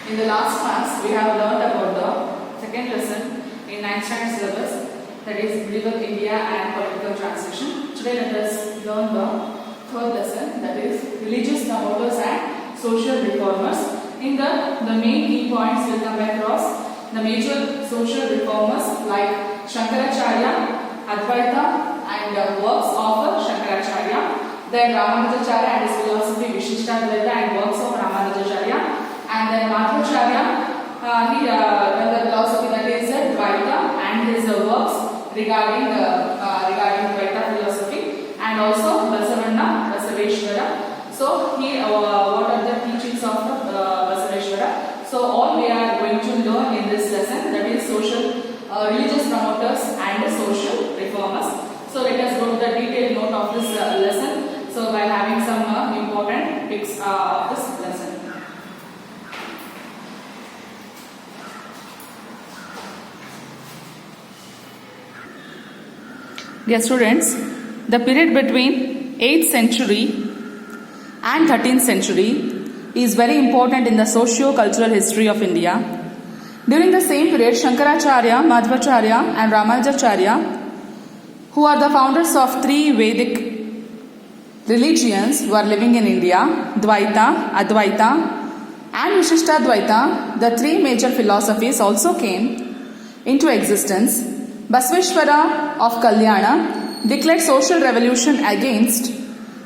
In the last class, we have learned about the second lesson in 9th standard syllabus, that is Medieval India and Political Transition. Today, let us learn the third lesson, that is Religious Promoters and Social Reformers. In the main key points will come across the major social reformers like Shankaracharya, Advaita, and works of Shankaracharya. Then Ramanujacharya and his philosophy Vishishtadvaita and works of Ramanujacharya. And then Madhvacharya, the philosophy that is Dvaita and his works regarding Dvaita philosophy, and also Basaveshwara. So here, what are the teachings of Basaveshwara? So all we are going to learn in this lesson, that is religious promoters and social reformers. So let us go to the detailed note of this lesson. So by having some important picks of this lesson. Dear students, the period between 8th century and 13th century is very important in the socio-cultural history of India. During the same period, Shankaracharya, Madhvacharya and Ramanujacharya, who are the founders of three Vedic religions, were living in India. Dvaita, Advaita and Vishishtadvaita, the three major philosophies, also came into existence. Basaveshwara of Kalyana declared social revolution against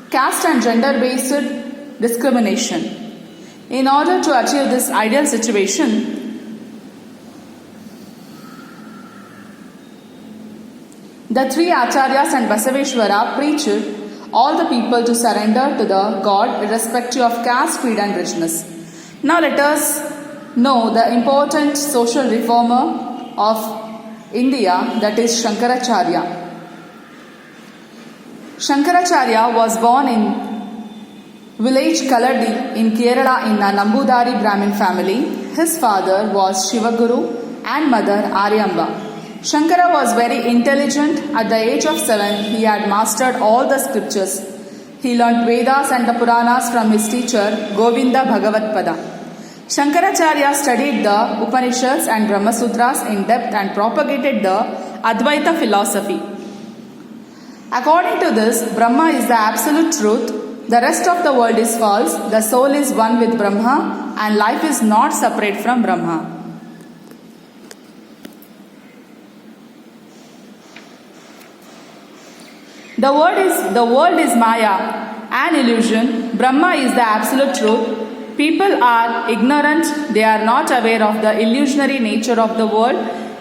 caste and gender-based discrimination. In order to achieve this ideal situation, the three Acharyas and Basaveshwara preached all the people to surrender to the God irrespective of caste, creed and richness. Now let us know the important social reformer of India, that is Shankaracharya. Shankaracharya was born in village Kaladi in Kerala in a Nambudari Brahmin family. His father was Shivaguru and mother Aryamba. Shankara was very intelligent. At the age of 7, he had mastered all the scriptures. He learnt Vedas and the Puranas from his teacher Govinda Bhagavatpada. Shankaracharya studied the Upanishads and Brahma Sutras in depth and propagated the Advaita philosophy. According to this, Brahma is the absolute truth, the rest of the world is false, the soul is one with Brahma, and life is not separate from Brahma. The world is Maya, an illusion. Brahma is the absolute truth. People are ignorant, they are not aware of the illusionary nature of the world.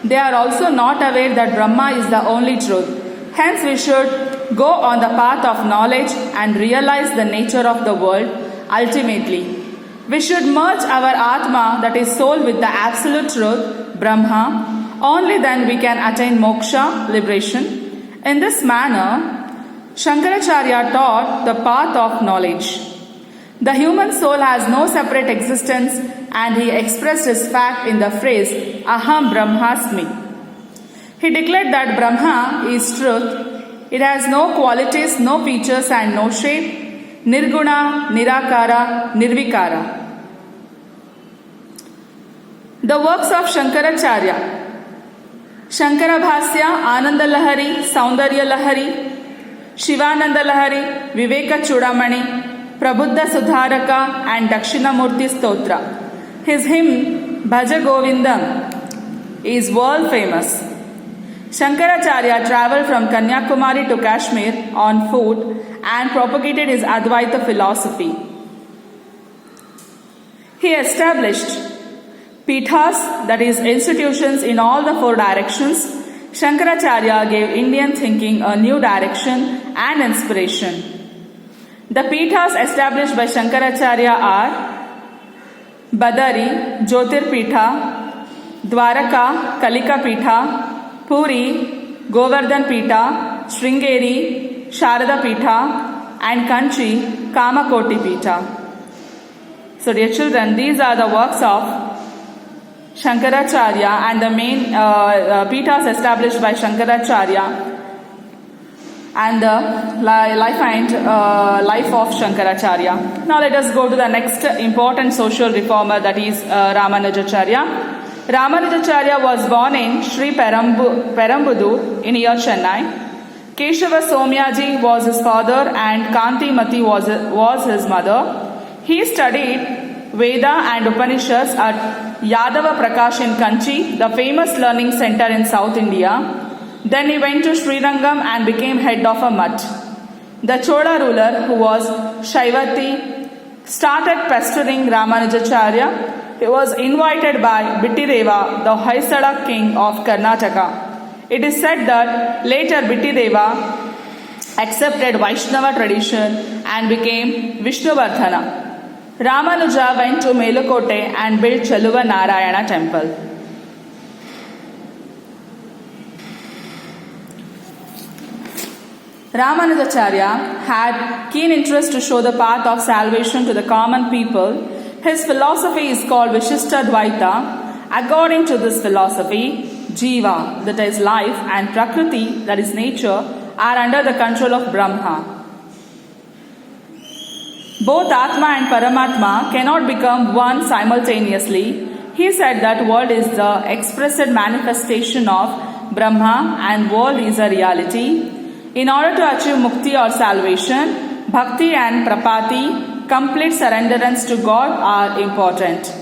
They are also not aware that Brahma is the only truth. Hence we should go on the path of knowledge and realize the nature of the world ultimately. We should merge our Atma, that is soul, with the absolute truth, Brahma. Only then we can attain moksha, liberation. In this manner, Shankaracharya taught the path of knowledge. The human soul has no separate existence, and he expressed his fact in the phrase Aham Brahmasmi. He declared that Brahma is truth. It has no qualities, no features and no shape. Nirguna, Nirakara, Nirvikara. The works of Shankaracharya: Shankara Bhasya, Ananda Lahari, Saundarya Lahari, Shivananda Lahari, Viveka Chudamani, Prabuddha Sudharaka and Dakshinamurti Stotra. His hymn Bhaja Govindam is world famous. Shankaracharya travelled from Kanyakumari to Kashmir on foot and propagated his Advaita philosophy. He established pithas, that is institutions, in all the four directions. Shankaracharya gave Indian thinking a new direction and inspiration. The pithas established by Shankaracharya are Badari, Jyotir Pitha, Dwaraka, Kalika Pitha, Puri, Govardhan Pitha, Sringeri, Sharada Pitha, and Kanchi, Kamakoti Pitha. So dear children, these are the works of Shankaracharya and the main pithas established by Shankaracharya. and the life of Shankaracharya. Now let us go to the next important social reformer, that is Ramanujacharya. Ramanujacharya was born in Sri Perambudur in near Chennai. Keshava Somyaji was his father and Kantimati was his mother. He studied Veda and Upanishads at Yadava Prakash in Kanchi, the famous learning center in South India. Then he went to Srirangam and became head of a mutt. The Chola ruler, who was Shaivati, started pestering Ramanujacharya. He was invited by Bittideva, the Hoysala king of Karnataka. It is said that later Bittideva accepted Vaishnava tradition and became Vishnuvardhana. Ramanuja went to Melukote and built Chaluva Narayana temple. Ramanujacharya had keen interest to show the path of salvation to the common people. His philosophy is called Vishishtadvaita. According to this philosophy, Jiva, that is life, and Prakriti, that is nature, are under the control of Brahma. Both Atma and Paramatma cannot become one simultaneously. He said that world is the expressed manifestation of Brahma and world is a reality. In order to achieve mukti or salvation, bhakti and prapati, complete surrenderance to God, are important.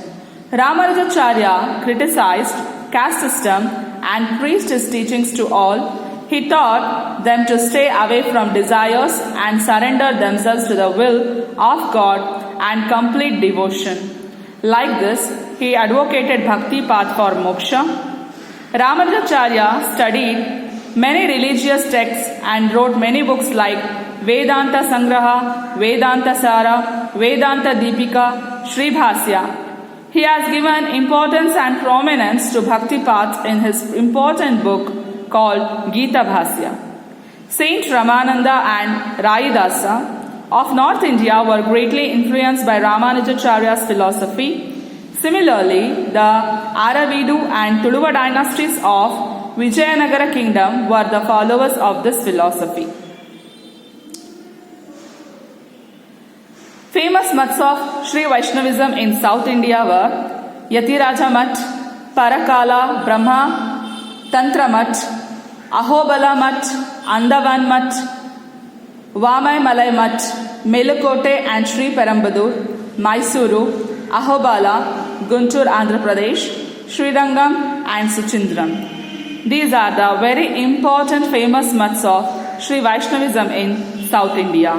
Ramanujacharya criticized caste system and preached his teachings to all. He taught them to stay away from desires and surrender themselves to the will of God and complete devotion. Like this, he advocated bhakti path for moksha. Ramanujacharya studied many religious texts and wrote many books like Vedanta Sangraha, Vedanta Sara, Vedanta Deepika, Sri Bhasya. He has given importance and prominence to bhakti paths in his important book called Gita Bhasya. Saint Ramananda and Raidasa of North India were greatly influenced by Ramanujacharya's philosophy. Similarly, the Aravidu and Tuluva dynasties of Vijayanagara kingdom were the followers of this philosophy. Famous mutts of Sri Vaishnavism in South India were Yatiraja Mutt, Parakala Brahma Tantra Mutt, Ahobala Mutt, Andavan Mutt, Vamai Malai Mutt, Melukote and Sri Perambudur, Mysuru, Ahobala, Guntur Andhra Pradesh, Srirangam and Suchindram. These are the very important famous mutts of Sri Vaishnavism in South India.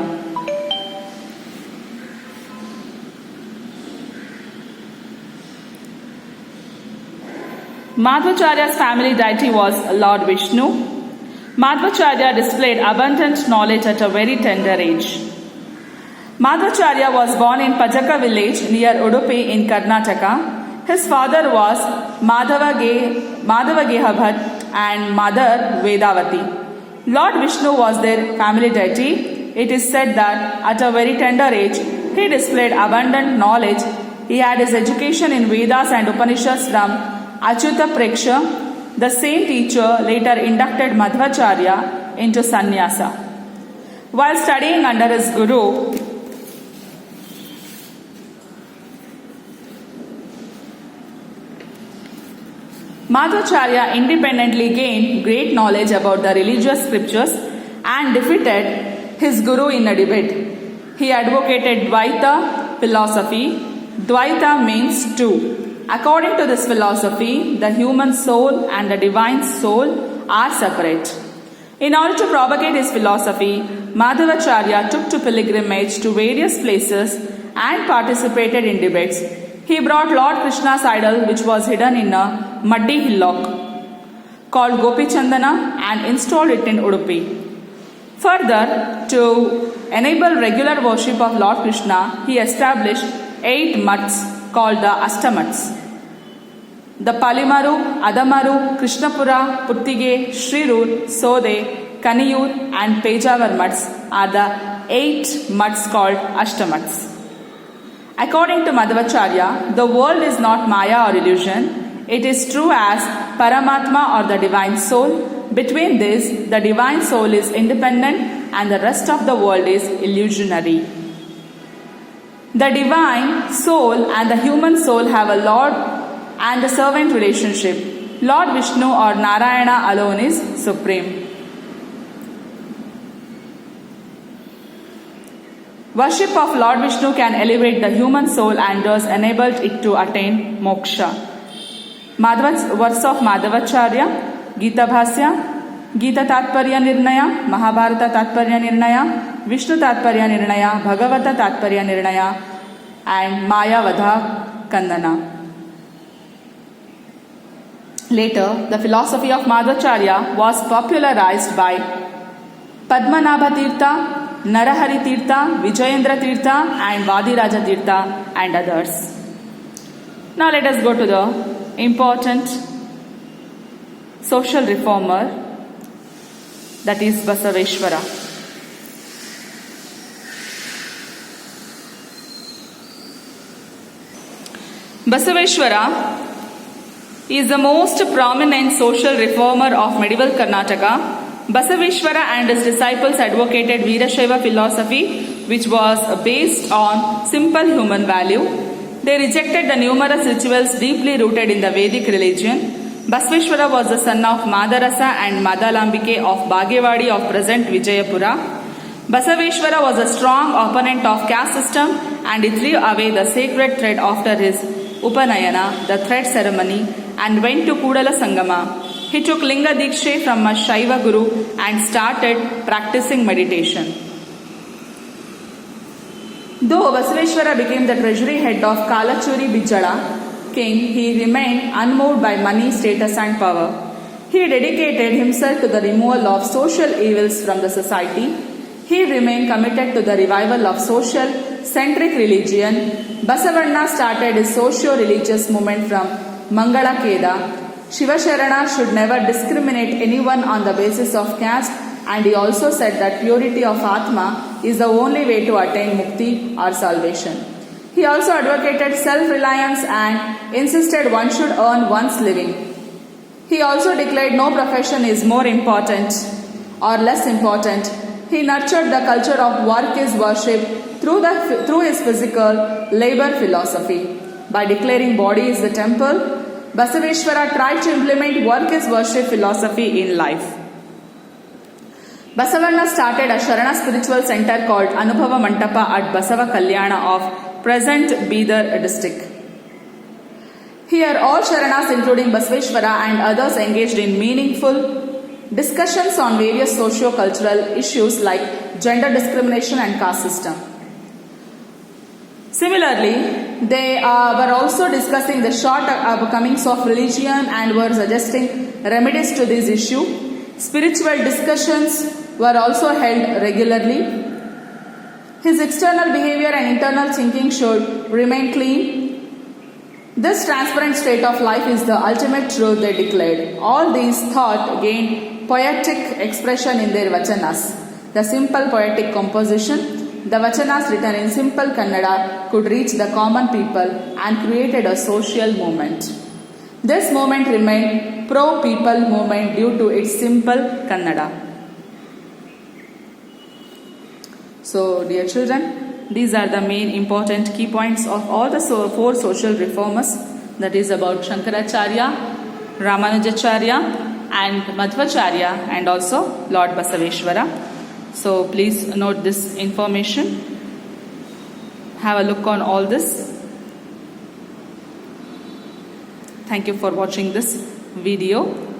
Madhvacharya's family deity was Lord Vishnu. Madhvacharya displayed abundant knowledge at a very tender age. Madhvacharya was born in Pajaka village near Udupi in Karnataka. His father was Madhavageha Bhatt and mother Vedavati. Lord Vishnu was their family deity. It is said that at a very tender age, he displayed abundant knowledge. He had his education in Vedas and Upanishads from Achyuta Preksha. The same teacher later inducted Madhvacharya into sannyasa. While studying under his guru, Madhvacharya independently gained great knowledge about the religious scriptures and defeated his guru in a debate. He advocated Dvaita philosophy. Dvaita means two. According to this philosophy, the human soul and the divine soul are separate. In order to propagate his philosophy, Madhvacharya took to pilgrimage to various places and participated in debates. He brought Lord Krishna's idol, which was hidden in a muddy hillock called Gopi Chandana, and installed it in Udupi. Further, to enable regular worship of Lord Krishna, he established 8 mutts called the Ashtamats. The Palimaru, Adamaru, Krishnapura, Puttige, Shrirur, Sode, Kaniyur and Pejawar mutts are the 8 mutts called Ashtamats. According to Madhvacharya, the world is not Maya or illusion. It is true as Paramatma or the divine soul. Between this, the divine soul is independent and the rest of the world is illusionary. The divine soul and the human soul have a Lord and the servant relationship. Lord Vishnu or Narayana alone is supreme. Worship of Lord Vishnu can elevate the human soul and thus enable it to attain moksha. Works of Madhavacharya, Gita Bhasya, Gita Tatparya Nirnaya, Mahabharata Tatparya Nirnaya, Vishnu Tatparya Nirnaya, Bhagavata Tatparya Nirnaya, and Mayavadha Kandana. Later, the philosophy of Madhavacharya was popularized by Padmanabha Tirtha, Narahari Tirtha, Vijayendra Tirtha, and Vadiraja Tirtha, and others. Now let us go to the important social reformer, that is Basaveshwara. Basaveshwara is the most prominent social reformer of medieval Karnataka. Basaveshwara and his disciples advocated Veerashaiva philosophy, which was based on simple human value. They rejected the numerous rituals deeply rooted in the Vedic religion. Basaveshwara was the son of Madarasa and Madalambike of Bagewadi of present Vijayapura. Basaveshwara was a strong opponent of caste system and he threw away the sacred thread after his Upanayana, the thread ceremony, and went to Kudala Sangama. He took Linga Dikshe from a Shaiva Guru and started practicing meditation. Though Basaveshwara became the treasury head of Kalachuri Bijala king, he remained unmoved by money, status and power. He dedicated himself to the removal of social evils from the society. He remained committed to the revival of social-centric religion. Basavanna started his socio-religious movement from Mangala Keda. Shivasharana should never discriminate anyone on the basis of caste, and he also said that purity of Atma is the only way to attain Mukti or salvation. He also advocated self-reliance and insisted one should earn one's living. He also declared no profession is more important or less important. He nurtured the culture of work is worship through his physical labor philosophy. By declaring body is the temple, Basaveshwara tried to implement work is worship philosophy in life. Basavanna started a Sharana spiritual center called Anubhava Mantapa at Basava Kalyana of present Bidar district. Here all Sharanas including Basaveshwara and others engaged in meaningful discussions on various socio-cultural issues like gender discrimination and caste system. Similarly, they were also discussing the shortcomings of religion and were suggesting remedies to this issue. Spiritual discussions were also held regularly. His external behavior and internal thinking should remain clean. This transparent state of life is the ultimate truth, they declared. All these thoughts gained poetic expression in their vachanas. The simple poetic composition, the vachanas written in simple Kannada, could reach the common people and created a social movement. This movement remained pro-people movement due to its simple Kannada. So, dear children, these are the main important key points of all the four social reformers, that is about Shankaracharya, Ramanujacharya and Madhvacharya and also Lord Basaveshwara. So please note this information. Have a look on all this. Thank you for watching this video.